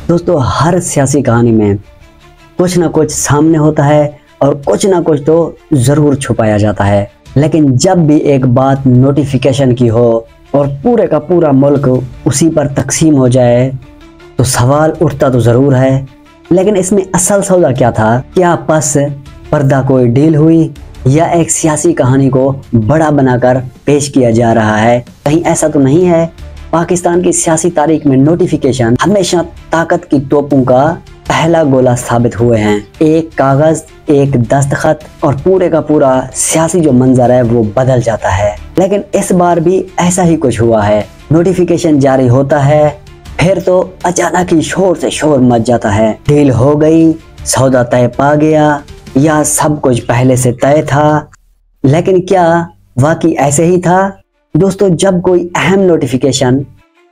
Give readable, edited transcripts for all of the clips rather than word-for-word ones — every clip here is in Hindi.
दोस्तों हर सियासी कहानी में कुछ ना कुछ सामने होता है और कुछ ना कुछ तो ज़रूर छुपाया जाता है। लेकिन जब भी एक बात नोटिफिकेशन की हो और पूरे का पूरा मुल्क उसी पर तकसीम हो जाए तो सवाल उठता तो ज़रूर है, लेकिन इसमें असल सौदा क्या था? क्या बस पर्दा कोई डील हुई या एक सियासी कहानी को बड़ा बनाकर पेश किया जा रहा है? कहीं ऐसा तो नहीं है? पाकिस्तान की सियासी तारीख में नोटिफिकेशन हमेशा ताकत की तोपों का पहला गोला साबित हुए हैं। एक कागज, एक दस्तखत और पूरे का पूरा सियासी जो मंजर है वो बदल जाता है। लेकिन इस बार भी ऐसा ही कुछ हुआ है। नोटिफिकेशन जारी होता है, फिर तो अचानक ही शोर से शोर मच जाता है। डील हो गई, सौदा तय पा गया या सब कुछ पहले से तय था। लेकिन क्या वाकई ऐसे ही था? दोस्तों जब कोई अहम नोटिफिकेशन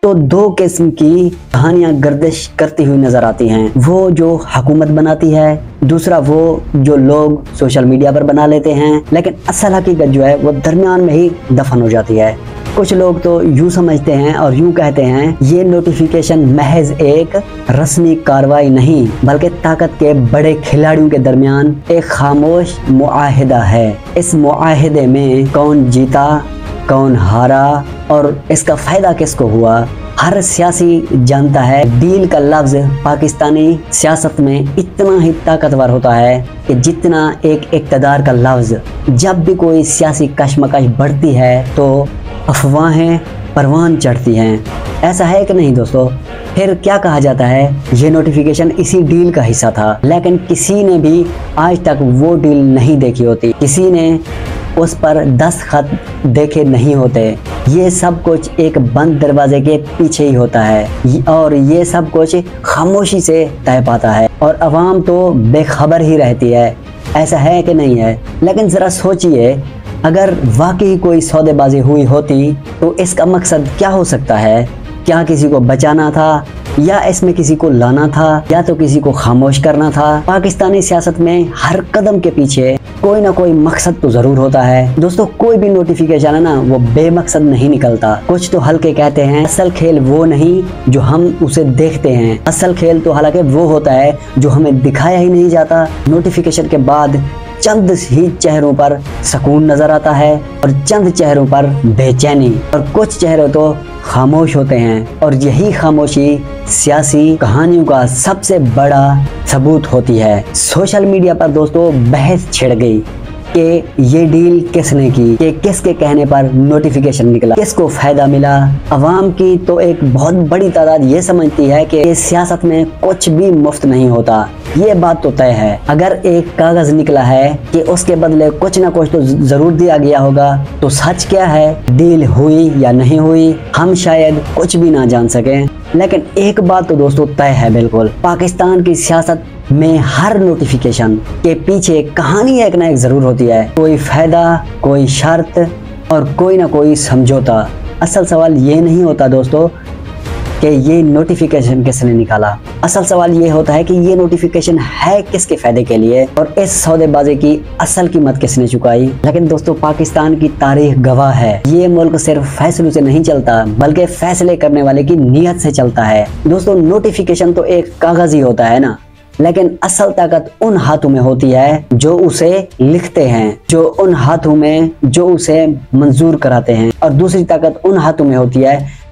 तो दो किस्म की कहानियां गर्दिश करती हुई नजर आती हैं। वो जो हुकूमत बनाती है, दूसरा वो जो लोग सोशल मीडिया पर बना लेते हैं। लेकिन असल हकीकत जो है वो दरमियान में ही दफन हो जाती है। कुछ लोग तो यूँ समझते हैं और यूँ कहते हैं ये नोटिफिकेशन महज एक रस्मी कार्रवाई नहीं बल्कि ताकत के बड़े खिलाड़ियों के दरमियान एक खामोश मुआहिदा है। इस मुआहिदे में कौन जीता, कौन हारा और इसका फायदा किसको हुआ, हर सियासी जानता है। डील का लफ्ज पाकिस्तानी सियासत में इतना ही ताकतवर होता है कि जितना एक इक़्तिदार का लफ्ज। जब भी कोई सियासी कशमकश बढ़ती है तो अफवाहें परवान चढ़ती हैं। ऐसा है कि नहीं दोस्तों? फिर क्या कहा जाता है, ये नोटिफिकेशन इसी डील का हिस्सा था। लेकिन किसी ने भी आज तक वो डील नहीं देखी होती, किसी ने उस पर दस्तखत देखे नहीं होते। ये सब कुछ एक बंद दरवाजे के पीछे ही होता है और ये सब कुछ खामोशी से तय पाता है और अवाम तो बेखबर ही रहती है। ऐसा है कि नहीं है? लेकिन ज़रा सोचिए, अगर वाकई कोई सौदेबाजी हुई होती तो इसका मकसद क्या हो सकता है? क्या किसी को बचाना था या इसमें किसी को लाना था या तो किसी को खामोश करना था? पाकिस्तानी सियासत में हर कदम के पीछे कोई ना कोई मकसद तो जरूर होता है। दोस्तों कोई भी नोटिफिकेशन है ना वो बेमकसद नहीं निकलता। कुछ तो हल्के कहते हैं असल खेल वो नहीं जो हम उसे देखते हैं, असल खेल तो हालांकि वो होता है जो हमें दिखाया ही नहीं जाता। नोटिफिकेशन के बाद चंद ही चेहरों पर सुकून नजर आता है और चंद चेहरों पर बेचैनी और कुछ चेहरे तो खामोश होते हैं और यही खामोशी सियासी कहानियों का सबसे बड़ा सबूत होती है। सोशल मीडिया पर दोस्तों बहस छिड़ गई कि ये डील किसने की, कि किसके कहने पर नोटिफिकेशन निकला, किसको फायदा मिला। अवाम की तो एक बहुत बड़ी तादाद ये समझती है कि सियासत में कुछ भी मुफ्त नहीं होता। ये बात तो तय है, अगर एक कागज निकला है कि उसके बदले कुछ ना कुछ तो जरूर दिया गया होगा, तो सच क्या है, डील हुई या नहीं हुई, हम शायद कुछ भी ना जान सके। लेकिन एक बात तो दोस्तों तय है बिल्कुल, पाकिस्तान की सियासत में हर नोटिफिकेशन के पीछे कहानी एक ना एक जरूर होती है। कोई फायदा, कोई शर्त और कोई ना कोई समझौता। असल सवाल ये नहीं होता दोस्तों कि ये नोटिफिकेशन किसने निकाला, असल सवाल ये होता है कि ये नोटिफिकेशन है किसके फायदे के लिए और इस सौदेबाजी की असल कीमत किसने चुकाई। लेकिन दोस्तों पाकिस्तान की तारीख गवाह है, ये मुल्क सिर्फ फैसलों से नहीं चलता बल्कि फैसले करने वाले की नीयत से चलता है। दोस्तों नोटिफिकेशन तो एक कागज ही होता है ना, लेकिन असल ताकत उन हाथों में होती है जो उसे लिखते हैं, जो उन हाथों में जो उसे मंजूर कराते हैं, और दूसरी ताकत उन हाथों में होती है